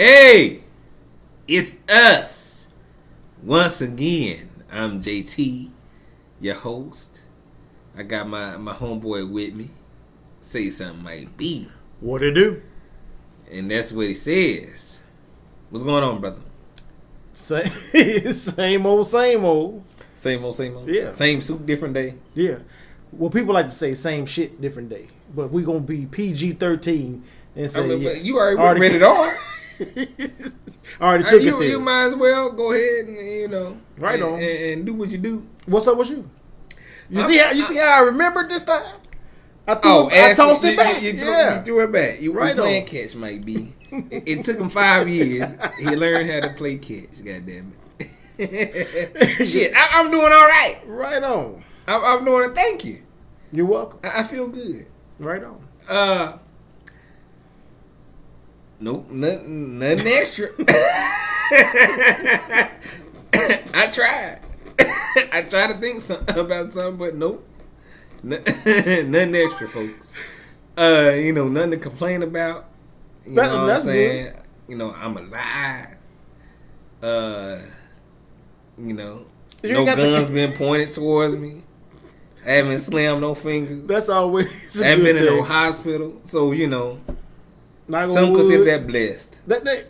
Hey, it's us. Once again, I'm JT, your host. I got my homeboy with me. Say something like B. What it do? And that's what he says. What's going on, brother? Same old. Same old? Yeah. Same suit, different day? Yeah. Well, people like to say same shit, different day. But we're going to be PG-13 and say yes. You already read it all. Already took it there. You might as well go ahead and, right on. And do what you do. What's up with you? You see how I remembered this time? I tossed it back. You threw it back. You right playing catch, might be. It took him 5 years. He learned how to play catch. God damn it. Shit, I'm doing all right. Right on. I'm doing it. Thank you. You're welcome. I feel good. Right on. Nope, nothing extra. I tried. I tried to think about something, but nope. Nothing extra, folks. Nothing to complain about. You know what I'm saying? Good. I'm alive. No guns been pointed towards me. I haven't slammed no fingers. That's always I haven't been in no hospital. So, some consider that blessed.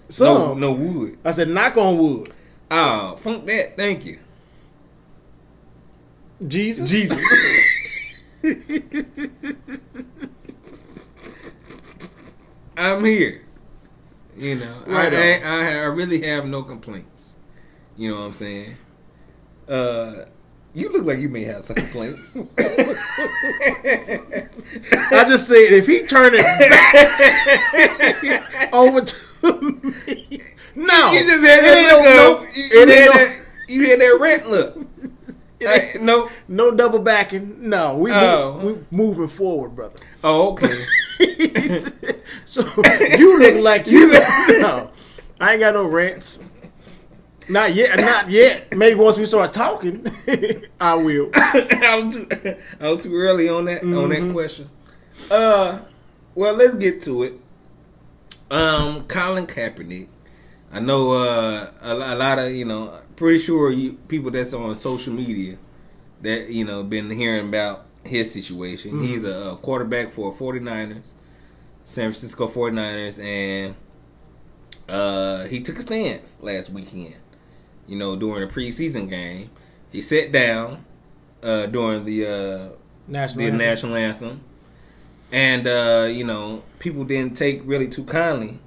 Some. No wood. I said knock on wood. Oh, funk that. Thank you. Jesus. I'm here. Right I really have no complaints. You know what I'm saying? You look like you may have some complaints. I just said if he turned it back over to me, no, you just had that look up. You had that rent look. No double backing. No, we moving forward, brother. Oh, okay. So you look like no. I ain't got no rants. Not yet. Maybe once we start talking, I will. I was too early on that question. Well, let's get to it. Colin Kaepernick. I know a lot of pretty sure people that's on social media that been hearing about his situation. Mm-hmm. He's a quarterback for 49ers, San Francisco 49ers, and he took a stance last weekend. During a preseason game, he sat down during the national anthem, and people didn't take really too kindly,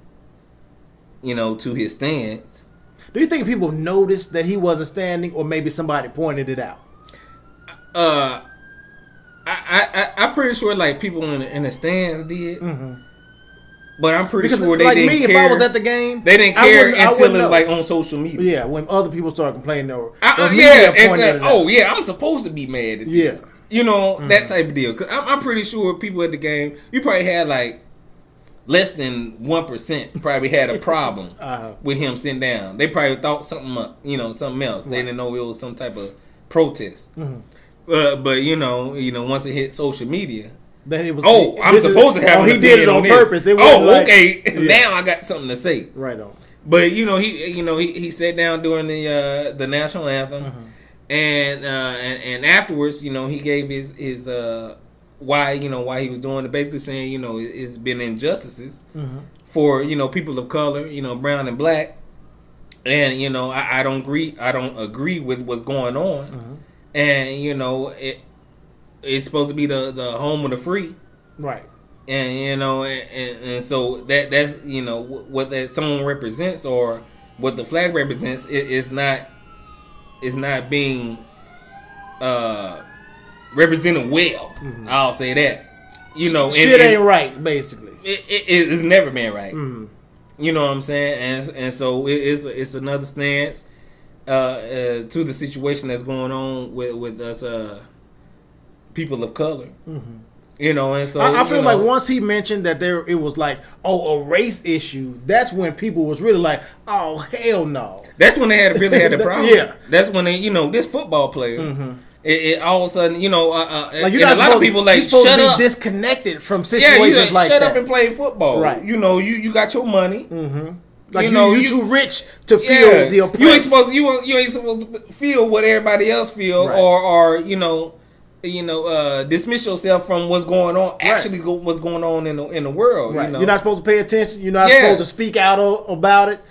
to his stance. Do you think people noticed that he wasn't standing, or maybe somebody pointed it out? I'm pretty sure like people in the stands did. Mm-hmm. But I'm pretty sure they like didn't me, care. If I was at the game, they didn't care until it's like on social media. Yeah, when other people start complaining or I'm supposed to be mad at this. Yeah. That type of deal. Cause I'm pretty sure people at the game, you probably had like less than 1% probably had a problem with him sitting down. They probably thought something else. Right. They didn't know it was some type of protest. Mm-hmm. But once it hit social media. That it was. I'm supposed to have. He did it on purpose. It okay. Yeah. Now I got something to say. Right on. But he sat down during the national anthem, mm-hmm. and afterwards, he gave his why he was doing it. Basically saying it's been injustices mm-hmm. for people of color, brown and black, and I don't agree with what's going on, mm-hmm. and it's supposed to be the home of the free, right? And and so that's what that song represents or what the flag represents. It's not being represented well. Mm-hmm. I'll say that. Shit ain't right. Basically, it's never been right. Mm-hmm. You know what I'm saying? And so it's another stance to the situation that's going on with us. People of color, mm-hmm. And so I feel like once he mentioned that it was like a race issue, that's when people was really like, oh hell no. That's when they really had a problem. Yeah, that's when they this football player. Mm-hmm. It all of a sudden like a lot of people like shut up, disconnected from situations like shut that. up and play football. Right. You got your money. Mm-hmm. Like you too rich to feel the oppressed. You ain't supposed to feel what everybody else feel, Right. or dismiss yourself from what's going on. Actually, what's going on in the world. Right. You know? You're not supposed to pay attention. You're not supposed to speak out about it.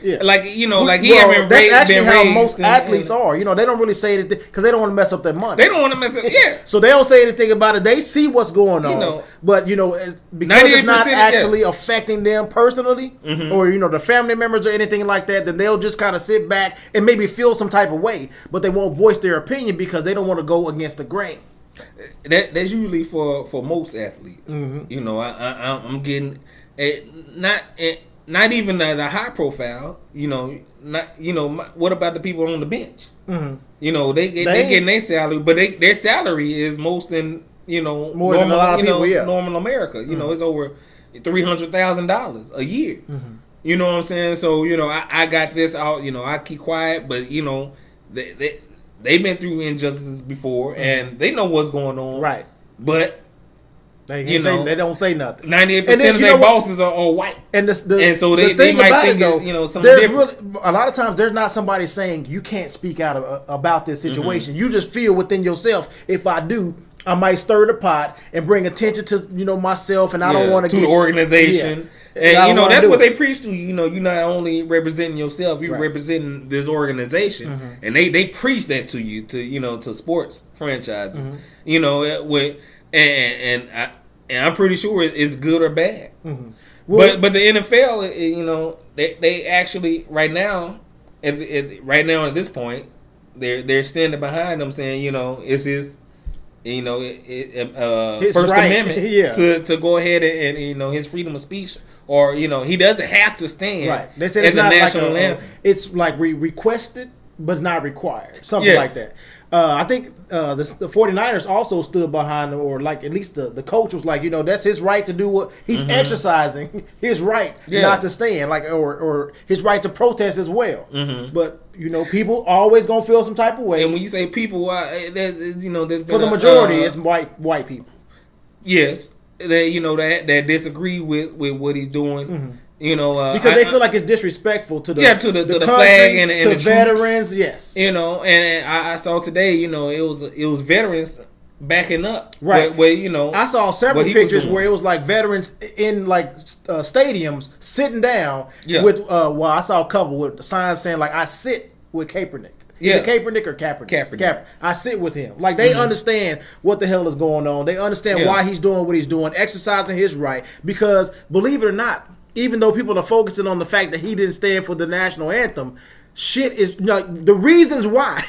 Yeah. Like he haven't that's actually been how raised most athletes are. They don't really say anything because they don't want to mess up their money. They don't want to mess up. Yeah. So they don't say anything about it. They see what's going on, but because it's not actually affecting them personally, or the family members or anything like that, then they'll just kind of sit back and maybe feel some type of way, but they won't voice their opinion because they don't want to go against the grain. That's usually for most athletes. I'm getting not even the high profile. What about the people on the bench? They getting their salary, but their salary is most than more than a lot of people. Normal America. It's over $300,000 a year. You know what I'm saying? So I got this out. I keep quiet, but they've been through injustices before, and they know what's going on. Right, but. They don't say nothing. 98% of their bosses are white, and so they might think something different. Really, a lot of times there's not somebody saying you can't speak out about this situation. You just feel within yourself, if I do, I might stir the pot and bring attention to myself, and I don't want to the organization. Yeah. And that's what they preach to you. You're not only representing yourself, you're representing this organization, and they preach that to you to sports franchises. And I'm pretty sure it's good or bad. Well, but the NFL, they actually right now at this point, they're standing behind them, saying it's his First Amendment to go ahead and his freedom of speech, or he doesn't have to stand. Right. They said it's not national anthem. It's like requested but not required, something like that. I think the 49ers also stood behind him, or like at least the coach was like, that's his right to do what he's exercising, his right not to stand, like or his right to protest as well. But people always gonna feel some type of way. And when you say people, there's been for the majority, it's white people. Yes, that disagree with what he's doing. Because they feel like it's disrespectful to the country, flag and to the veterans. Troops, yes, and I saw today. It was veterans backing up. Right. Where I saw several pictures where it was like veterans in like stadiums sitting down with. I saw a couple with signs saying like I sit with Kaepernick. Is it Kaepernick or Kaepernick? Kaepernick. I sit with him. Like they understand what the hell is going on. They understand why he's doing what he's doing, exercising his right. Because believe it or not, even though people are focusing on the fact that he didn't stand for the national anthem, shit is the reasons why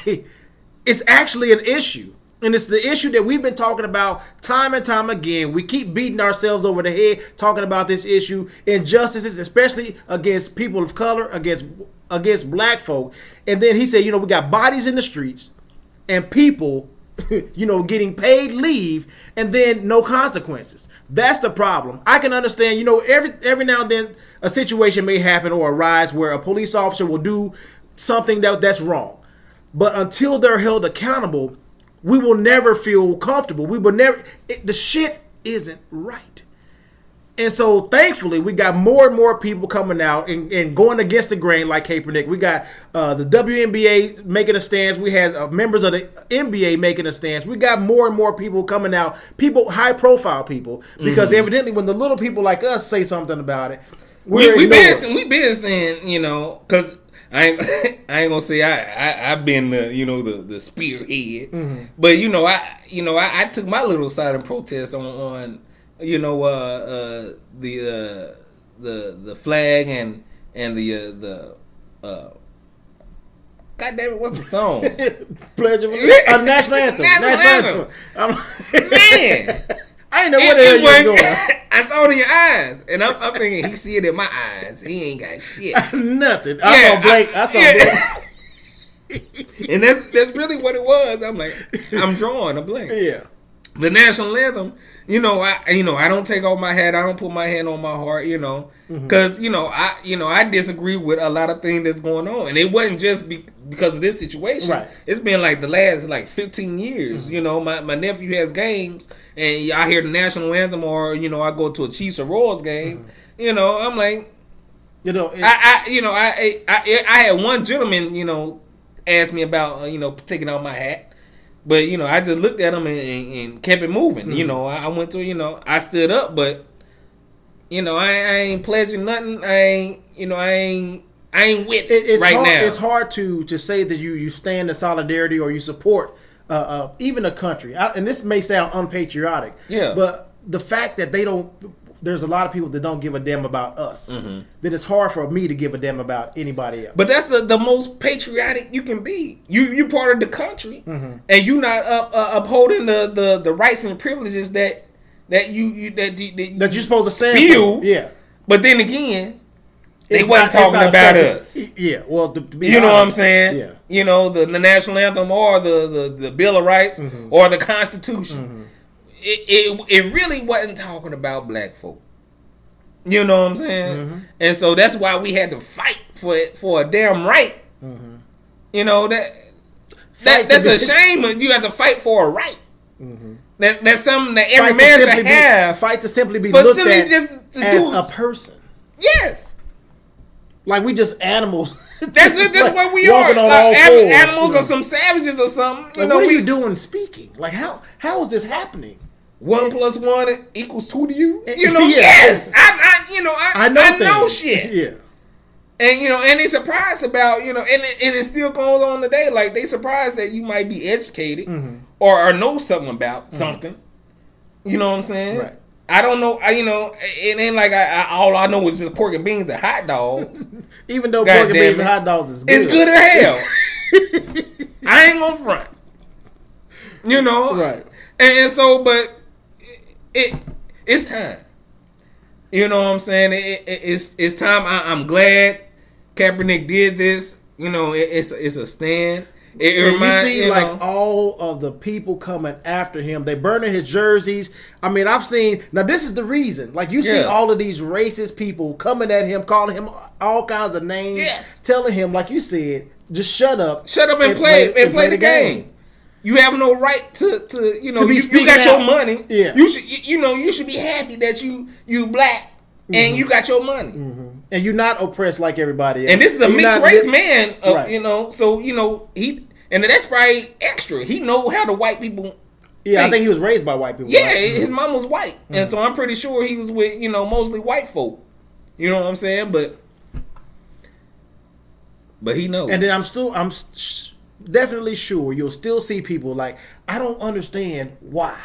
it's actually an issue. And it's the issue that we've been talking about time and time again. We keep beating ourselves over the head talking about this issue, injustices, especially against people of color, against black folk. And then he said, we got bodies in the streets and people getting paid leave and then no consequences. That's the problem. I can understand, every now and then a situation may happen or arise where a police officer will do something that's wrong. But until they're held accountable, we will never feel comfortable. We will never, the shit isn't right. And so, thankfully, we got more and more people coming out and going against the grain like Kaepernick. We got the WNBA making a stance. We had members of the NBA making a stance. We got more and more people coming out, high-profile people, because evidently when the little people like us say something about it, we been saying, because I ain't gonna say I've been the spearhead, but I took my little side in protest on the flag and the God damn it, what's the song? Pledge of Allegiance. National Anthem. National Anthem. Man. I ain't know what the hell you was doing. I saw it in your eyes, and I'm thinking he see it in my eyes. He ain't got shit. Nothing. I saw Blake. And that's really what it was. I'm like, I'm drawing a blank. Yeah. The national anthem, I don't take off my hat. I don't put my hand on my heart, because I disagree with a lot of things that's going on, and it wasn't just because of this situation. Right. It's been like the last 15 years. My nephew has games, and I hear the national anthem, or I go to a Chiefs or Royals game. I'm like, You know, I had one gentleman, ask me about, taking off my hat. But, I just looked at him and kept it moving. Mm-hmm. I went to, I stood up, but, I ain't pledging nothing. I ain't with it right now. It's hard to say that you stand in solidarity or you support even a country. And this may sound unpatriotic. Yeah. But the fact that there's a lot of people that don't give a damn about us. Mm-hmm. That it's hard for me to give a damn about anybody else. But that's the most patriotic you can be. You're part of the country, mm-hmm. and you're not upholding the rights and privileges that you're supposed to stand for. Yeah. But then again, they wasn't talking about us. Yeah. Well, to be honest, know what I'm saying? Yeah. The national anthem or the Bill of Rights mm-hmm. or the Constitution. Mm-hmm. It really wasn't talking about black folk. You know what I'm saying? Mm-hmm. And so that's why we had to fight for a damn right. Mm-hmm. That's a shame. You have to fight for a right. Mm-hmm. That's something that every man should have. Fight to simply be looked at as a person. Yes. Like we just animals. That's what we are. Animals or some savages or something. What are you doing speaking? Like how is this happening? 1 + 1 = 2 to you. Yes. I know shit. Yeah. And they surprised about, and it still goes on today. Like they surprised that you might be educated mm-hmm. or know something about mm-hmm. something. You know what I'm saying? Right. I don't know. It ain't like all I know is just pork and beans and hot dogs. Even though pork and beans and hot dogs is good. It's good as hell. I ain't gonna front. Right. And so, but it's time. You know what I'm saying? It's time. I'm glad Kaepernick did this. It's a stand. All of the people coming after him. They burning his jerseys. I mean, I've seen. Now, this is the reason. Like, you see all of these racist people coming at him, calling him all kinds of names. Yes. Telling him, like you said, just shut up. Shut up and play the game. You have no right to you got your money. Yeah. You should be happy that you black mm-hmm. and you got your money. Mm-hmm. And you're not oppressed like everybody else. And this is a mixed race man, right. So he and that's probably extra. He know how the white people. Yeah, think. I think he was raised by white people. Yeah, right? His mom was white, mm-hmm. and so I'm pretty sure he was with mostly white folk. You know what I'm saying? But he knows. And then I'm definitely sure you'll still see people like, I don't understand why.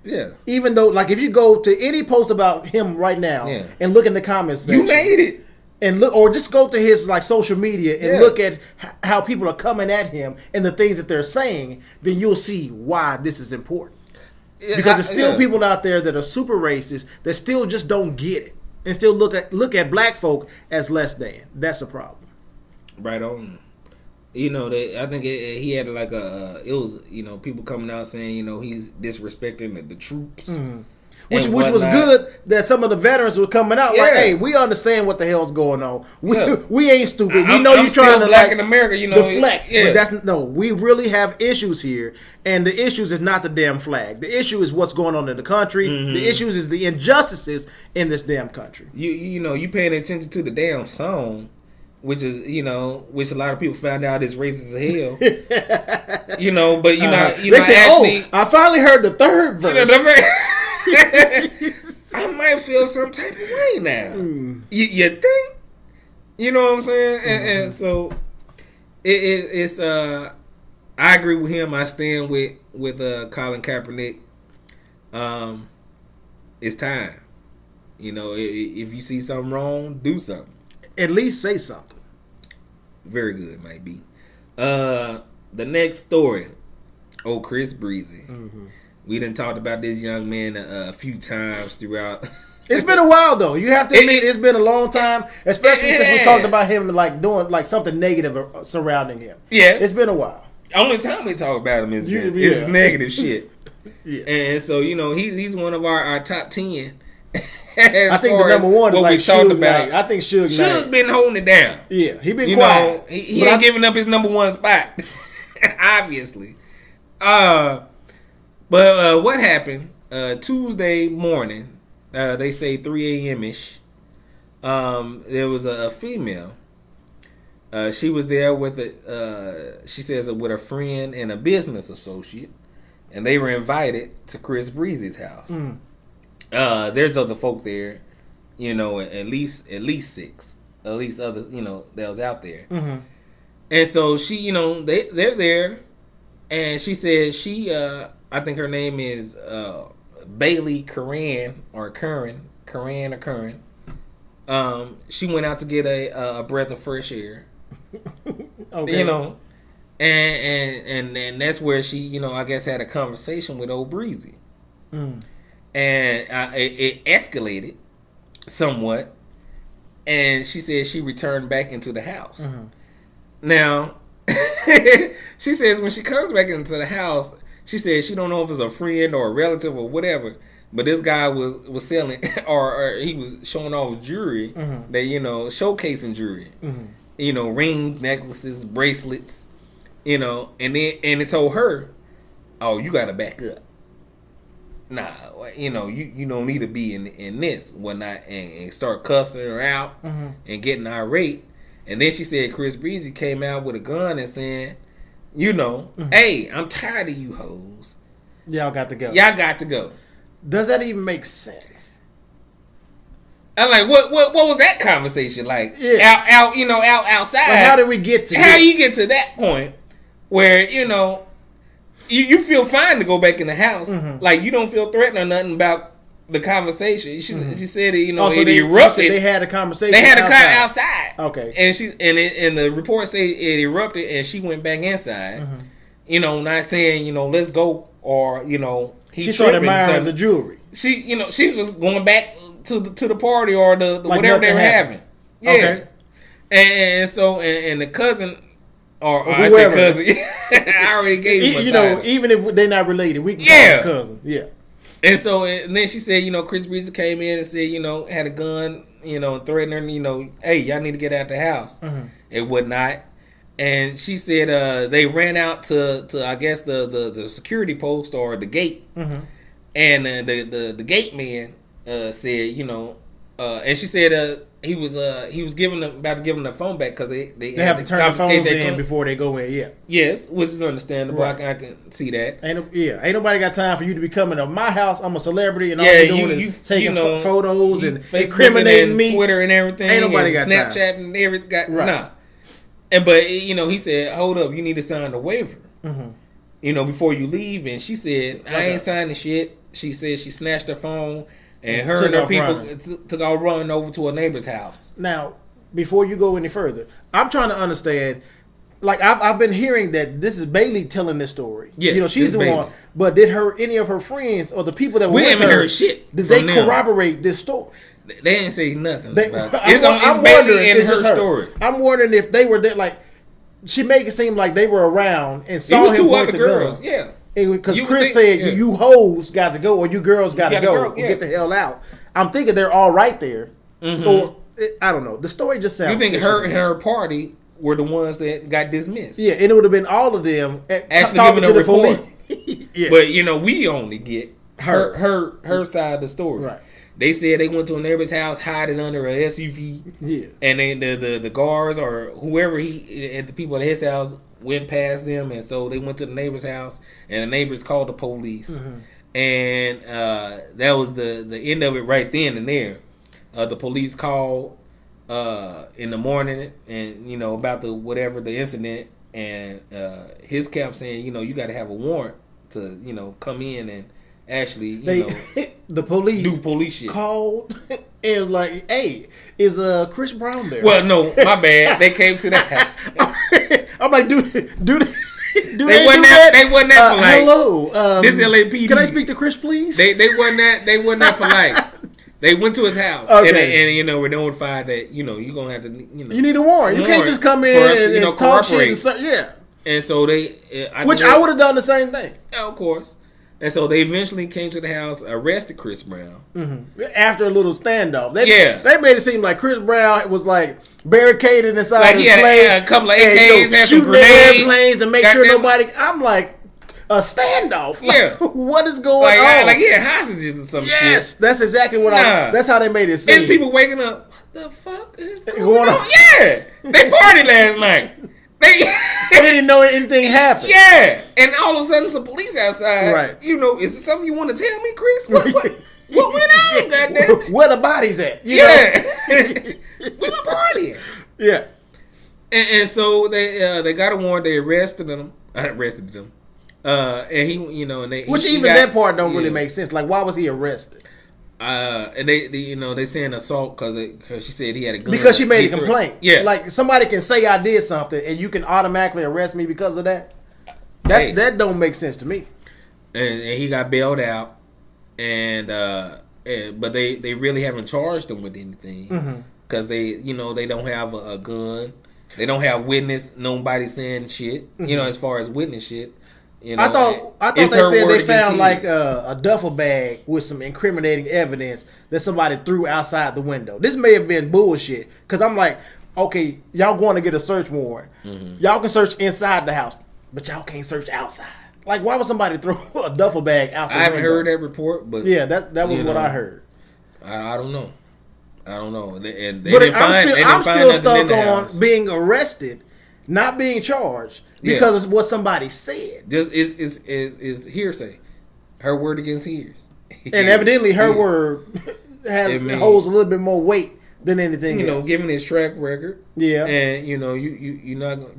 Yeah. Even though, like, if you go to any post about him right now and look in the comments section, you made it. And look, or just go to his social media and look at how people are coming at him and the things that they're saying, then you'll see why this is important. Because there's still people out there that are super racist that still just don't get it and still look at black folk as less than. That's a problem. Right on. I think he had like it was people coming out saying he's disrespecting the troops, mm-hmm. which was good that some of the veterans were coming out like, hey, we understand what the hell's going on. We ain't stupid. We know you're trying to black in America, deflect. But we really have issues here, and the issues is not the damn flag. The issue is what's going on in the country. Mm-hmm. The issues is the injustices in this damn country. You paying attention to the damn song. Which is, which a lot of people found out is racist as hell. But you're not actually. I finally heard the third verse. I might feel some type of way now. You think? You know what I'm saying? Mm-hmm. And so it's I agree with him. I stand with Colin Kaepernick. It's time. If you see something wrong, do something. At least say something. Very good, might be. The next story. Chris Breezy. Mm-hmm. We done talked about this young man a few times throughout. It's been a while though. You have to admit it's been a long time, especially since we talked about him like doing like something negative surrounding him. Yeah, it's been a while. Only time we talk about him is negative shit. Yeah, and so he's one of our top 10. I think the number one is like Suge Knight. I think Suge been holding it down. Yeah, he been quiet. He ain't giving up his number one spot, obviously. But what happened Tuesday morning? They say 3 a.m. ish. there was a female. She was there with she says with a friend and a business associate, and they were invited to Chris Breezy's house. There's other folk there, at least 6, at least others, that was out there. And so she, they're there, and she said I think her name is Bailey Curran or Curran. She went out to get a breath of fresh air. Okay. And that's where she, I guess had a conversation with old Breezy. And it escalated somewhat. And she said she returned back into the house. Now, she says when she comes back into the house, she says she don't know if it's a friend or a relative or whatever, but this guy was selling or he was showing off jewelry, that showcasing jewelry, ring necklaces, bracelets, and it told her, oh, you gotta back up. Nah, you don't need to be in this whatnot, and start cussing her out and getting irate. And then she said Chris Breezy came out with a gun and saying, hey, I'm tired of you hoes. Y'all got to go. Does that even make sense? I'm like, what was that conversation like? Yeah. Outside. Like, how did we get to How you get to that point where, you feel fine to go back in the house. Like, you don't feel threatened or nothing about the conversation. She said it, it erupted. They had a conversation. They had a outside. Okay. And the report say it erupted and she went back inside. Not saying, let's go, or, she started admiring the jewelry. She was just going back to the party or the like whatever they were having. Yeah. Okay. And so the cousin, or I said cousin. I already gave you my title. Even if they're not related, we can call them cousin. Yeah. And so and then she said, Chris Breezy came in and said, had a gun, and threatened her, hey, y'all need to get out the house and whatnot. And she said they ran out to I guess the security post or the gate, and the gate man said, and she said he was about to give them the phone back because they have to turn the phones in before they go in. Yeah. Yes, which is understandable. Right. I can see that. Ain't nobody got time for you to be coming to my house. I'm a celebrity, and all you're doing is taking photos and incriminating me, Twitter and everything. Ain't nobody got Snapchat time. and everything. Nah. But he said, hold up, you need to sign the waiver, before you leave. And she said, I ain't signing shit. She said she snatched her phone. And her and her people took off running over to a neighbor's house. Now, before you go any further, I'm trying to understand. Like, I've been hearing that this is Bailey telling this story. Yes, she's the one. But did any of her friends or the people that were with her, shit did they corroborate this story? They didn't say nothing about it. It's Bailey and her story. I'm wondering if they were there. Like, she make it seem like they were around and saw him point the girls. gun. Yeah. Because Chris said, you hoes got to go, or you girls got to go, or get the hell out. I'm thinking they're all right there. Or, I don't know. The story just sounds... You think her and her party were the ones that got dismissed? Yeah, and it would have been all of them actually giving a report. Yeah. But, we only get her side of the story. Right. They said they went to a neighbor's house, hiding under a SUV. Yeah. And then the guards or whoever and the people at his house went past them, and so they went to the neighbor's house, and the neighbors called the police, and that was the end of it right then and there. The police called in the morning, and about the incident, and his cap saying, you got to have a warrant to come in and actually the police do police shit. Called and was like, hey, is Chris Brown there? Well, no, my bad. They came to that. I'm like, do they wasn't that polite. Hello, this LAPD. Can I speak to Chris, please? They wasn't that polite. They went to his house, and we're notified that you're gonna have to you need a warrant. You can't just come in and talk shit. And so I would have done the same thing. Yeah, of course. And so they eventually came to the house, arrested Chris Brown. After a little standoff. They made it seem like Chris Brown was like barricaded inside his place. Had a couple of AKs, had shooting some grenades, airplanes and make sure nobody... I'm like, A standoff. Yeah. What is going on? Like he had hostages or some shit. Yes, that's exactly what that's how they made it seem. And people waking up, what the fuck is going on? Yeah. They partied last night. They didn't know anything happened. Yeah. And all of a sudden some police outside. Right. You know, is it something you want to tell me, Chris? What went on, goddamn? Where the bodies at? You know? We were partying. Yeah. And so they got a warrant. They arrested them. And he, you know, and they that part don't really make sense. Like, why was he arrested? And they you know, they saying assault because she said he had a gun. Because she made a complaint. Yeah. Like, somebody can say I did something and you can automatically arrest me because of that. That don't make sense to me. And he got bailed out, but they really haven't charged him with anything because they don't have a gun. They don't have witness. Nobody saying shit. You know, as far as witness shit. You know, I thought they said they found like a duffel bag with some incriminating evidence that somebody threw outside the window. This may have been bullshit because I'm like, okay, y'all going to get a search warrant. Y'all can search inside the house, but y'all can't search outside. Like, why would somebody throw a duffel bag out the window? I haven't heard that report, but yeah, that was what I heard. I don't know. I'm still stuck on being arrested, not being charged because it's what somebody said. Just is hearsay. Her word against his. And evidently her word holds a little bit more weight than anything else. You know, given his track record. Yeah. And you know, you're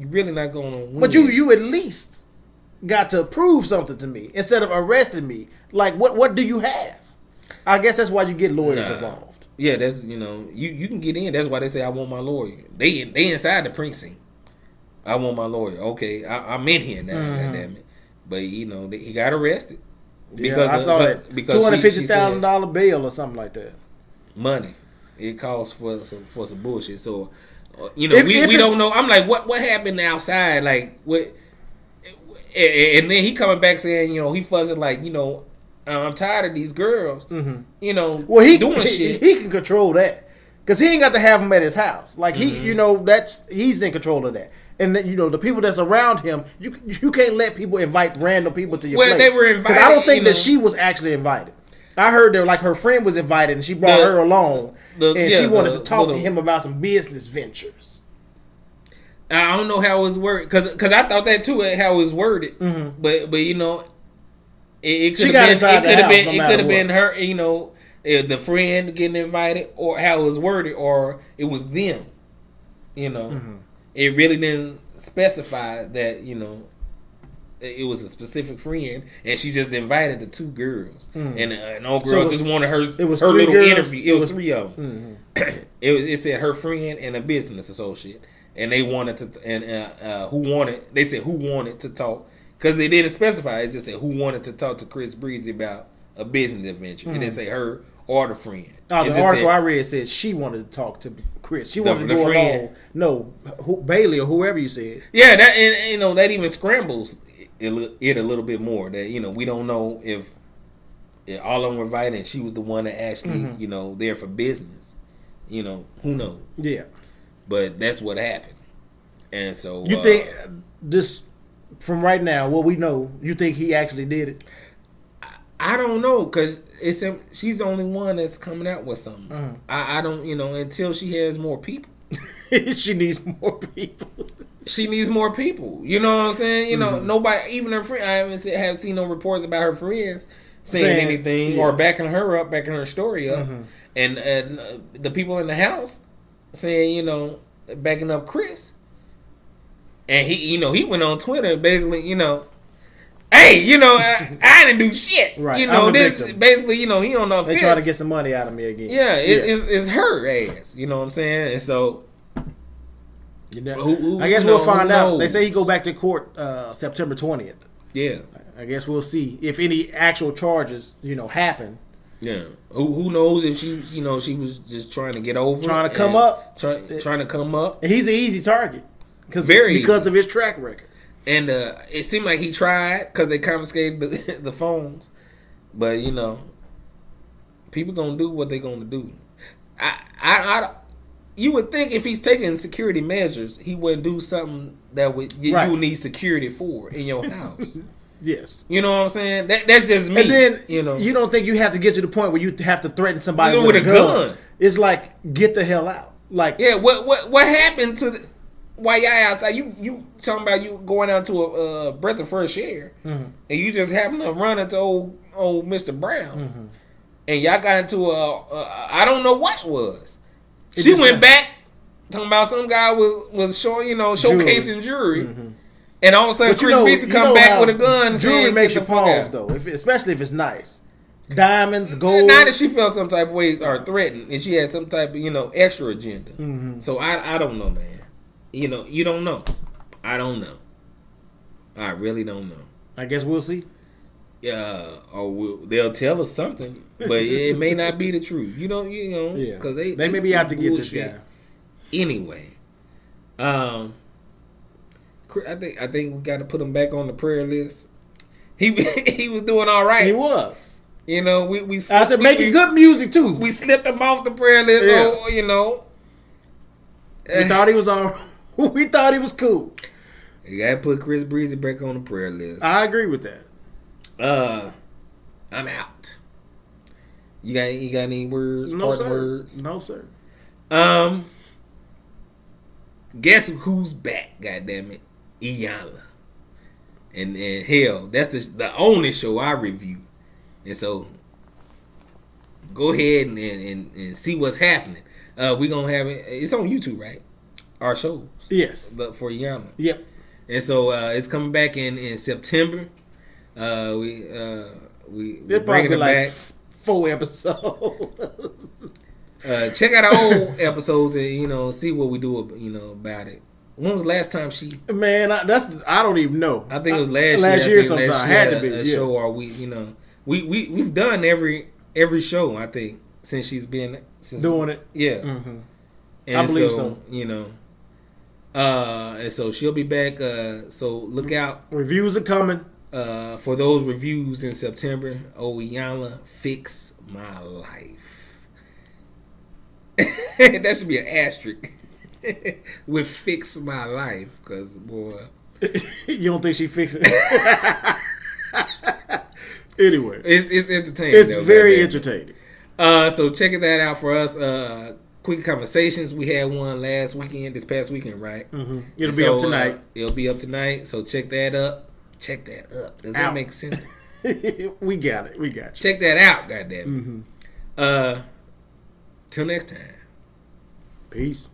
really not going to win. But you at least got to prove something to me instead of arresting me. Like, what do you have? I guess that's why you get lawyers involved. Yeah, that's, you know, you can get in. That's why they say I want my lawyer. They inside the precinct. I want my lawyer. Okay, I'm in here now. Goddamn it! But you know, he got arrested because I saw that $250,000 bail or something like that. Money, it calls for some bullshit. So you know, we don't know. I'm like, what happened outside? Like what? And then he coming back saying, you know, he fussing like, you know, I'm tired of these girls. You know, doing shit. He can control that because he ain't got to have them at his house. Like you know, he's in control of that. And you know, the people that's around him, you can't let people invite random people to your place. Well, they were invited. I don't think that she was actually invited. I heard that like her friend was invited and she brought her along, and she wanted to talk to him about some business ventures. I don't know how it was worded because I thought that too, how it was worded. But you know, it could have been her. You know, the friend getting invited, or how it was worded, or it was them. You know, it really didn't specify that. You know, it was a specific friend, and she just invited the two girls, and an old girl just wanted her little interview. It was three of them. It said her friend and a business associate. And they wanted to, they said who wanted to talk, because they didn't specify. It just said who wanted to talk to Chris Breezy about a business adventure. It didn't say her or the friend. Oh, the article I read said she wanted to talk to Chris. She wanted to go along. No, Bailey or whoever you said. Yeah, that, and you know, that even scrambles it a little bit more. That, you know, we don't know if all of them were invited and she was the one that actually you know, there for business. You know, who knows? Yeah. But that's what happened. And so you think this, from right now, what we know, you think he actually did it? I don't know, because she's the only one that's coming out with something. I don't, you know, until she has more people. She needs more people. She needs more people. You know what I'm saying? You know, nobody, even her friend, I haven't seen no reports about her friends saying anything or backing her up, backing her story up. And the people in the house saying, you know, backing up Chris. And he, you know, he went on Twitter basically, you know, hey, you know, I didn't do shit. Right. You know, this basically, you know, he on the They try to get some money out of me again. Yeah, it's her ass. You know what I'm saying? And so, you know, I guess we'll find out. They say he go back to court September 20th. Yeah. I guess we'll see if any actual charges, you know, happen. Yeah, who knows if she, you know, she was just trying to get over, trying to come up, trying to come up. And he's an easy target because of his track record. And it seemed like he tried because they confiscated the phones, but you know, people gonna do what they gonna do. You would think if he's taking security measures, he wouldn't do something that you would need security for in your house. Yes. You know what I'm saying? That's just me. And then you don't think you have to get to the point where you have to threaten somebody with a gun. It's like, get the hell out. Like, yeah, what happened to why y'all outside? You talking about you going out to a breath of fresh air, and you just happen to run into old Mr. Brown, and y'all got into I don't know what it was. She went back talking about some guy was showing showcasing jewelry. And all of a sudden, Chris Breezy come back with a gun. Jewelry makes you pause, though, especially if it's nice. Diamonds, gold. Not that she felt some type of way or threatened, and she had some type of extra agenda. So I don't know, man. You don't know. I don't know. I really don't know. I guess we'll see. They'll tell us something, but it may not be the truth. Yeah, because they may be out to get this guy. Anyway, I think we got to put him back on the prayer list. He was doing all right. He was. We after making good music too. We slipped him off the prayer list. Yeah. We thought he was all. We thought he was cool. You got to put Chris Breezy back on the prayer list. I agree with that. I'm out. You got any words? No, sir. Words? No, sir. Guess who's back? Goddammit, Iyanla. And hell, that's the only show I review. And so, go ahead and see what's happening. We gonna have it. It's on YouTube, right? Our shows. Yes. For Iyanla. Yep. And so it's coming back in September. We're bringing it back. 4 episodes. Check out our old episodes and see what we do about it. When was the last time she? Man, I don't even know. I think it was last year. Sometime had to be a show, or we've done every show, I think, since she's been doing it. Yeah, and I believe so. And so she'll be back. So look out. Reviews are coming. For those reviews in September. Iyanla, Fix My Life. That should be an asterisk with Fix My Life, because boy, you don't think she fixed it? Anyway, it's entertaining. It's very entertaining. So checking that out for us. Quick Conversations. We had one this past weekend, right? It'll be up tonight. It'll be up tonight. So check that up. Does that make sense? We got it. We got you. Check that out, goddamn. Till next time. Peace.